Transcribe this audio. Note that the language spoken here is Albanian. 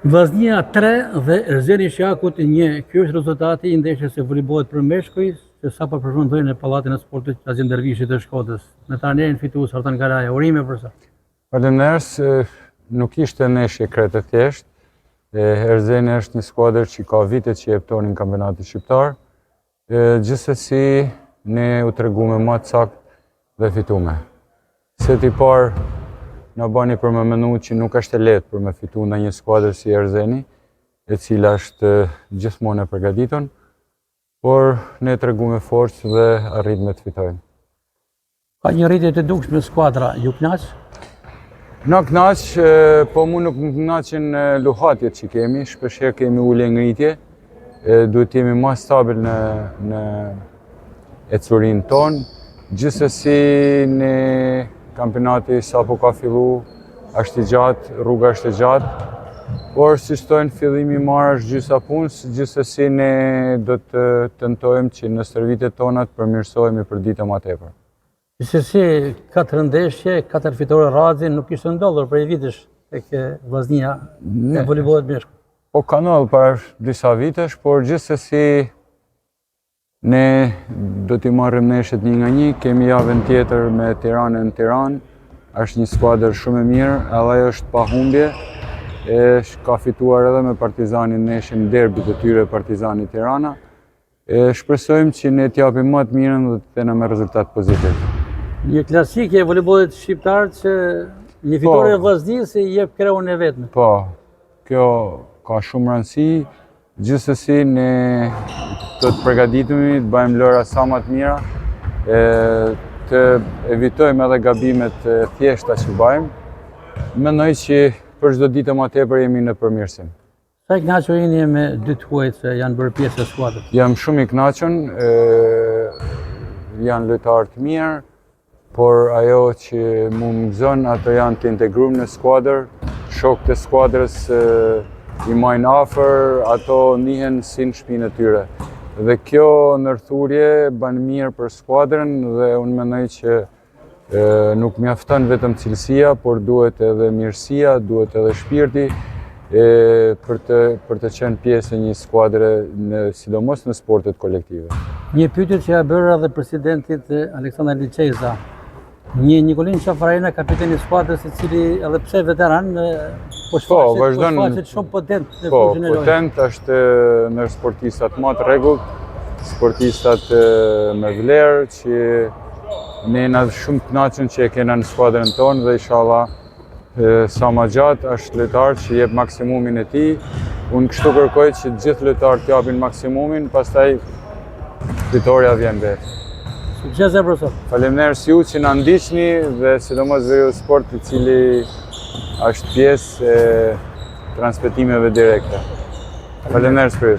Vllaznia 3 dhe Erzeni Shjakut 1. Ky është rezultati i ndeshjes së voleybollit për meshkuj, që sapo përfundoi në Pallatin e Sportit Azim Dervishi të Shkodrës. Me tanerin fitues Artan Karaja. Urime për sa. Faleminderit, nuk ishte ndeshje krete thjesht. Erzeni është një skuadër që ka vite që jep tonin kampionatin shqiptar. Gjithsesi ne u treguam më saktë dhe fituam. Seti i parë na bani për me menu që nuk është e lehtë për me fitu nga një skuadër si Erzeni, e cila është gjithmonë e përgatitur, por ne treguam forcë dhe arritëm të fitojmë. Ka një rritje të dukshme skuadra, ju kënaq? Na kënaq, po mu nuk më kënaqin luhatjet që kemi, shpeshherë kemi ulje ngritje, duhet jemi më stabil në ecurinë tonë. Gjithsesi ne kampionati sapo ka fillu, është i gjatë, rruga është e gjatë, por si shtojnë fillimi i marrë është gjysa punës, gjithsesi ne do të tentojmë që në stërvitjet tona të përmirësohemi për ditë më tepër. Gjithsesi 4 ndeshje, 4 fitore radhë nuk ishte ndodhur prej vitesh tek vllaznia e voleybollit meshkuj. Po ka ndodhur para disa vitesh, por gjithsesi ne do t'i marrim ndeshjet një nga një, kemi javën tjetër me Tiranën në Tiranë, është një skuadër shumë e mirë, edhe ajo është pa humbje, ka fituar edhe me Partizanin ndeshjen derbit të tyre Partizani Tirana. Shpresojmë që ne t'japim më të mirën dhe të kena me rezultat pozitiv. Një klasike e voleybollit shqiptar që një fitore e vllaznisë i jep kreun e vetme. Po, kjo ka shumë rëndësi. Gjithsesi ne do të përgatitemi, të bëjmë lëra sa më të mira, të evitojmë edhe gabimet thjeshta që bëjmë. Mendoj që për çdo ditë më tepër jemi në përmirësim. Sa i kënaqur jeni me 2 huajt që janë bërë pjesë e skuadrës? Jam shumë i kënaqur, janë lojtarë të mirë, por ajo që mu më gëzon, ato janë të integruar në skuadër, shokët e skuadrës i majnë afër, ato njihen si në shtëpinë e tyre. Dhe kjo ndërthurje bën mirë për skuadrën dhe unë mendoj që nuk mjafton vetëm cilësia, por duhet edhe mirësia, duhet edhe shpirti për të qenë pjesë e një skuadre, sidomos në sportet kolektive. Një pyetje që ja bëra edhe presidentit Aleksandar Liçeza. Një Nikolin Qafarajna, kapiteni i skuadrës, i cili edhe pse veteran, po shfaqet shumë potent në fushën e lojës. Potent, është ndër sportistat më të rregullt, sportistat me vlerë që ne jena shumë të kënaqur që e kena në skuadrën tonë dhe inshallah sa më gjatë është lojtar që jep maksimumin e tij. Unë kështu kërkoj që të gjithë lojtarët të japin maksimumin, pastaj fitoria vjen vetë. Sukses e profesor. Faleminderit ju që na ndiqni dhe sidomos Veriu Sport, i cili është pjesë e transmetimeve direkte. Faleminderit për